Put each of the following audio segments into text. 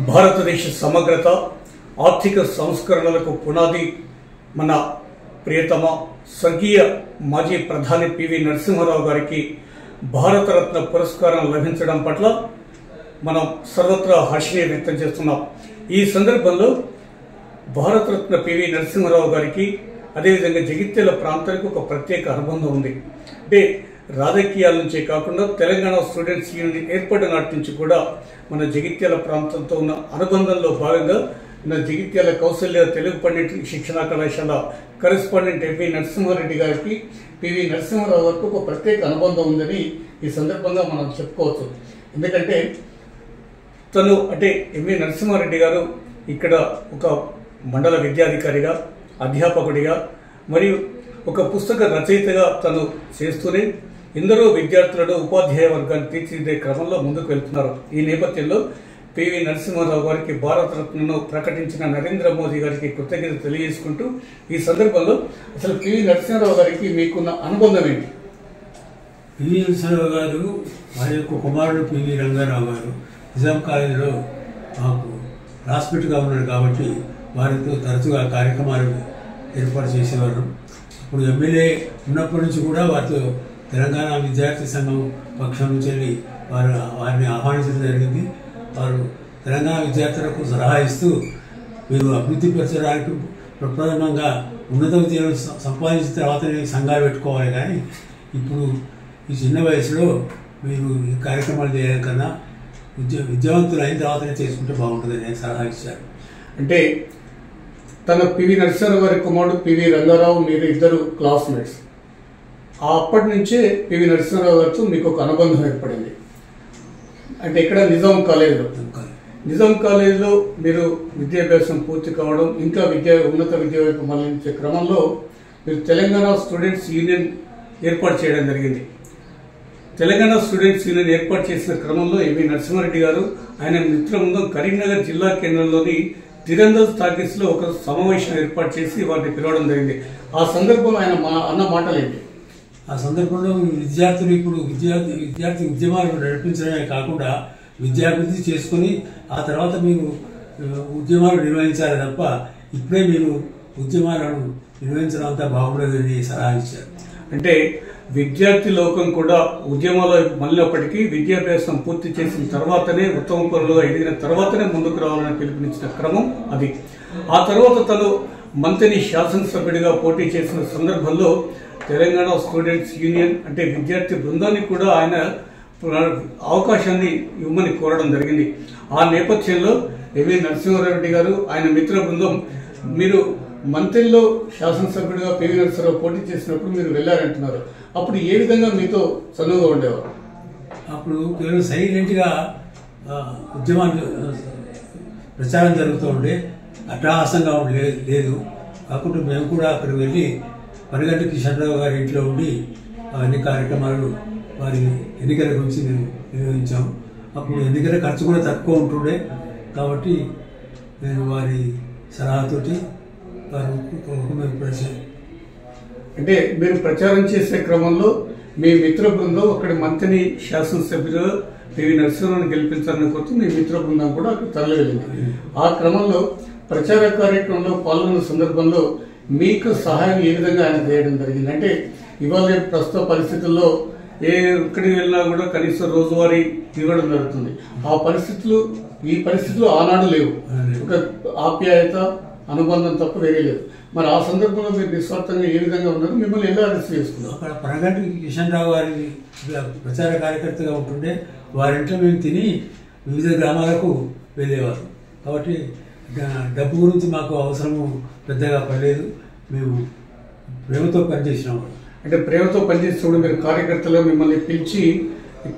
భారతదేశ సమగ్రత ఆర్థిక సంస్కరణలకు పునాది మన ప్రియతమ స్వర్గీయ మాజీ ప్రధాని పివి నరసింహారావు గారికి భారతరత్న పురస్కారం లభించడం పట్ల మనం సర్వత్రా హర్షం వ్యక్తం చేస్తున్నాం। ఈ సందర్భంలో భారతరత్న పివి నరసింహారావు గారికి అదేవిధంగా జగిత్యాల ప్రాంతానికి ఒక ప్రత్యేక అనుబంధం ఉంది। అంటే రాజకీయాల నుంచే కాకుండా తెలంగాణ స్టూడెంట్స్ యూనియన్ ఏర్పడిన నాటి నుంచి కూడా మన జగిత్యాల ప్రాంతంతో ఉన్న అనుబంధంలో భాగంగా మన జగిత్యాల కౌశల్య తెలుగు పండిట్ శిక్షణా కళాశాల కరెస్పాండెంట్ ఎంపీ నరసింహారెడ్డి గారికి పివి నరసింహారావు గారికి ఒక ప్రత్యేక అనుబంధం ఉందని ఈ సందర్భంగా మనం చెప్పుకోవచ్చు। ఎందుకంటే తను అంటే ఎంపీ నరసింహారెడ్డి గారు ఇక్కడ ఒక మండల విద్యాధికారిగా అధ్యాపకుడిగా మరియు ఒక పుస్తక రచయితగా తను చేస్తూనే ఎందరో విద్యార్థులను ఉపాధ్యాయ వర్గాన్ని తీర్చిదిద్దే క్రమంలో ముందుకు వెళ్తున్నారు। ఈ నేపథ్యంలో పివి నరసింహారావు గారికి భారతరత్నను ప్రకటించిన నరేంద్ర మోదీ గారికి కృతజ్ఞత తెలియజేసుకుంటూ ఈ సందర్భంలో అసలు పివి నరసింహారావు గారికి మీకున్న అనుబంధం ఏంటి? పివి నరసింహారావు గారు వారి యొక్క కుమారుడు పివి రంగారావు గారు నిజాం కాలేజీలో మాకు క్లాస్మేట్గా ఉన్నారు కాబట్టి వారితో తరచుగా కార్యక్రమాలు ఏర్పాటు చేసేవారు। ఇప్పుడు ఎమ్మెల్యే ఉన్నప్పటి నుంచి కూడా వారితో తెలంగాణ విద్యార్థి సంఘం పక్షం నుంచి వెళ్ళి వారిని ఆహ్వానించడం జరిగింది। వారు తెలంగాణ విద్యార్థులకు సలహా ఇస్తూ మీరు అభివృద్ధి పరచడానికి ప్రప్రథమంగా ఉన్నత విద్యను సంపాదించిన తర్వాతనే సంఘాలు పెట్టుకోవాలి, కానీ ఇప్పుడు ఈ చిన్న వయసులో మీరు ఈ కార్యక్రమాలు చేయడం కన్నా విద్యావంతులు అయిన తర్వాతనే చేసుకుంటే బాగుంటుందని సలహా ఇచ్చారు। అంటే తన పివి నరసింహారావు గారి కుమారుడు పివి రంగారావు మీరు ఇద్దరు క్లాస్మేట్స్, అప్పటి నుంచే పివి నరసింహారావు గారితో మీకు ఒక అనుబంధం ఏర్పడింది। అంటే ఇక్కడ నిజాం కాలేజీలో మీరు విద్యాభ్యాసం పూర్తి కావడం ఇంకా ఉన్నత విద్య వైపు మళ్లించే క్రమంలో మీరు తెలంగాణ స్టూడెంట్స్ యూనియన్ ఏర్పాటు చేయడం జరిగింది। తెలంగాణ స్టూడెంట్స్ యూనియన్ ఏర్పాటు చేసిన క్రమంలో ఎంవి నరసింహారెడ్డి గారు ఆయన మిత్రబృందం కరీంనగర్ జిల్లా కేంద్రంలోని తిరందజ్ టాకీస్ లో ఒక సమావేశం ఏర్పాటు చేసి వారిని పిలవడం జరిగింది। ఆ సందర్భంలో ఆయన అన్న మాటలు ఏంటి? ఆ సందర్భంలో విద్యార్థులు ఇప్పుడు విద్యార్థి ఉద్యమాలు నడిపించడమే కాకుండా విద్యాభివృద్ధి చేసుకుని ఆ తర్వాత మీరు ఉద్యమాలు నిర్వహించాలి తప్ప ఇప్పుడే మీరు ఉద్యమాలను నిర్వహించడం అంతా బాగుండదని సలహా ఇచ్చారు। అంటే విద్యార్థి లోకం కూడా ఉద్యమాలు మళ్ళినప్పటికీ విద్యాభ్యాసం పూర్తి చేసిన తర్వాతనే ఉత్తమ పౌరులుగా ఎదిగిన తర్వాతనే ముందుకు రావాలని పిలుపునిచ్చిన క్రమం అది। ఆ తర్వాత తను మంత్రిని శాసనసభ్యుడిగా పోటీ చేసిన సందర్భంలో తెలంగాణ స్టూడెంట్స్ యూనియన్ అంటే విద్యార్థి బృందానికి కూడా ఆయన అవకాశాన్ని ఇవ్వమని కోరడం జరిగింది। ఆ నేపథ్యంలో ఎంవి నరసింహారెడ్డి గారు ఆయన మిత్ర బృందం మీరు మంత్రిలో శాసనసభ్యుడిగా పివి నరసింహారావు పోటీ చేసినప్పుడు మీరు వెళ్ళారంటున్నారు, అప్పుడు ఏ విధంగా మీతో చనువుగా ఉండేవారు? అప్పుడు కేవలం సైలెంట్గా ఉద్యమాలు ప్రచారం జరుగుతూ ఉండే, అట్టహాసంగా లేదు కాకుండా మేము కూడా అక్కడికి వెళ్ళి పరిగంటి కిషన్రావు గారి ఇంట్లో ఉండి అన్ని కార్యక్రమాలు వారి ఎన్నికల గురించి మేము నిర్వహించాము। అప్పుడు ఎన్నికల ఖర్చు కూడా తక్కువ ఉంటుండే కాబట్టి నేను వారి సలహాతోటి అంటే మీరు ప్రచారం చేసే క్రమంలో మీ మిత్ర బృందం అక్కడి మంత్రిని శాసనసభ్యులు పివి నరసింహారావుని గెలిపించాలని కోరుతూ మీ మిత్ర బృందం కూడా అక్కడ తరలి వెళ్ళింది। ఆ క్రమంలో ప్రచార కార్యక్రమంలో పాల్గొన్న సందర్భంలో మీకు సహాయం ఏ విధంగా ఆయన చేయడం జరిగింది? అంటే ఇవాళ ప్రస్తుత పరిస్థితుల్లో ఎక్కడికి వెళ్ళినా కూడా కనీసం రోజువారీ ఇవ్వడం జరుగుతుంది, ఈ పరిస్థితులు ఆనాడు లేవు, ఒక ఆప్యాయత అనుబంధం తప్ప వేరే లేదు। మరి ఆ సందర్భంలో మీరు నిస్వార్థంగా ఏ విధంగా ఉన్నారు, మిమ్మల్ని ఎలా రిసీవ్ చేసుకున్నారు? అక్కడ పరగంటి కిషన్రావు గారి ప్రచార కార్యకర్తగా ఉంటుండే వారింట్లో మేము తిని వివిధ గ్రామాలకు వెళ్ళేవారు కాబట్టి డబ్బు గురించి మాకు అవసరము పెద్దగా పడలేదు, మేము ప్రేమతో పనిచేసినాము। అంటే ప్రేమతో పనిచేసినప్పుడు మీరు కార్యకర్తలు మిమ్మల్ని పిలిచి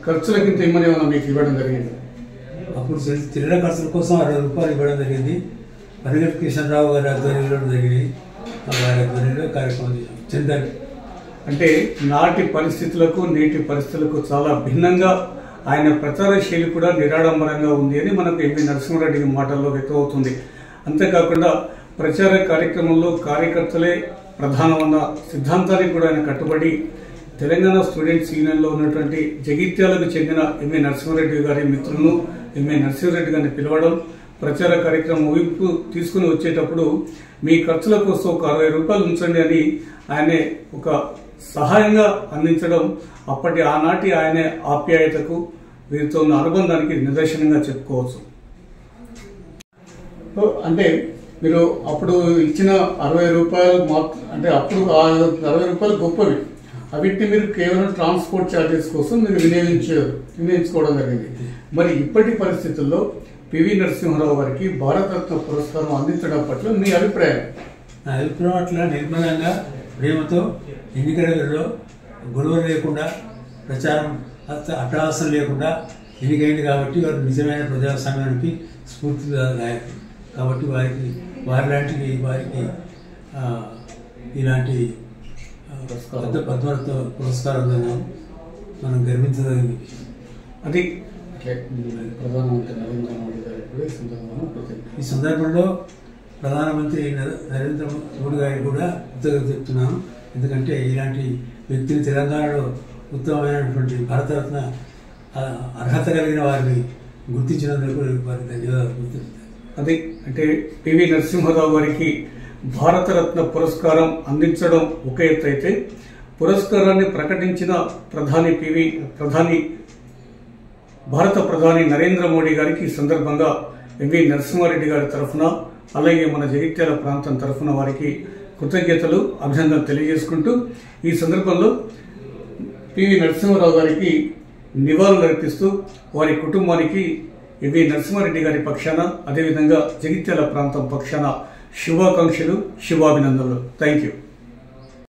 ఖర్చులకింత ఏమన్నా మీకు ఇవ్వడం జరిగింది? అప్పుడు చిల్లర ఖర్చుల కోసం 60 రూపాయలు ఇవ్వడం జరిగింది। పరిగెట్ కిషన్రావు గారి ఆధ్వర్యంలో జరిగింది, వారి ఆధ్వర్యంలో కార్యక్రమం చెందారు। అంటే నాటి పరిస్థితులకు నేటి పరిస్థితులకు చాలా భిన్నంగా ఆయన ప్రచార శైలి కూడా నిరాడంబరంగా ఉంది అని మనకు ఎంపీ నరసింహారెడ్డి మాటల్లో వ్యక్తమవుతుంది। అంతేకాకుండా ప్రచార కార్యక్రమంలో కార్యకర్తలే ప్రధానమైన సిద్ధాంతానికి కూడా ఆయన కట్టుబడి తెలంగాణ స్టూడెంట్స్ యూనియన్లో ఉన్నటువంటి జగిత్యాలకు చెందిన ఎంవి నరసింహారెడ్డి గారి మిత్రులను ఎంవి నరసింహారెడ్డి గారిని పిలవడం, ప్రచార కార్యక్రమం ముగింపు తీసుకుని వచ్చేటప్పుడు మీ ఖర్చుల కోసం ఒక 60 రూపాయలు ఉంచండి అని ఆయన ఒక సహాయంగా అందించడం అప్పటి ఆనాటి ఆయన ఆప్యాయతకు వీరితో ఉన్న అనుబంధానికి నిదర్శనంగా చెప్పుకోవచ్చు. అంటే మీరు అప్పుడు ఇచ్చిన 60 రూపాయలు అంటే అప్పుడు 60 రూపాయలు గొప్పవి, అవిటిని మీరు కేవలం ట్రాన్స్పోర్ట్ ఛార్జెస్ కోసం మీరు వినియోగించుకోవడం జరిగింది. మరి ఇప్పటి పరిస్థితుల్లో పివి నరసింహారావు గారికి భారతరత్న పురస్కారం అందించడం పట్ల మీ అభిప్రాయం? నా అభిప్రాయం అట్లా నిర్మలంగా ప్రేమతో ఎన్నికలలో గొడవ లేకుండా ప్రచారం అట్టహాసం లేకుండా ఎన్నికైంది కాబట్టి వారు నిజమైన ప్రజాస్వామ్యానికి స్ఫూర్తిదాయకులు కాబట్టి వారికి ఇలాంటి పెద్ద పద్మరత్న పురస్కారం మనం గర్వించదగింది. అది ప్రధానమంత్రి నరేంద్ర మోడీ గారు ఈ సందర్భంలో ప్రధానమంత్రి నరేంద్ర మోడీ గారికి కూడా కృతజ్ఞతలు చెప్తున్నాను. ఎందుకంటే ఇలాంటి వ్యక్తిని తెలంగాణలో ఉత్తమమైనటువంటి భారతరత్న అర్హత కలిగిన వారిని గుర్తించినందుకు వారికి ధన్యవాదాలు. అది అంటే పివి నరసింహారావు గారికి భారతరత్న పురస్కారం అందించడం ఒక ఎత్తు అయితే, పురస్కారాన్ని ప్రకటించిన భారత ప్రధాని నరేంద్ర మోడీ గారికి ఈ సందర్భంగా ఎంవి నరసింహారెడ్డి గారి తరఫున అలాగే మన జగిత్యాల ప్రాంతం తరఫున వారికి కృతజ్ఞతలు అభినందనలు తెలియజేసుకుంటూ ఈ సందర్భంలో పివి నరసింహారావు గారికి నివాళులు అర్పిస్తూ వారి కుటుంబానికి ఎంవి నరసింహారెడ్డి గారి పక్షాన అదేవిధంగా జగిత్యాల ప్రాంతం పక్షాన శుభాకాంక్షలు, శుభాభినందనలు. Thank you.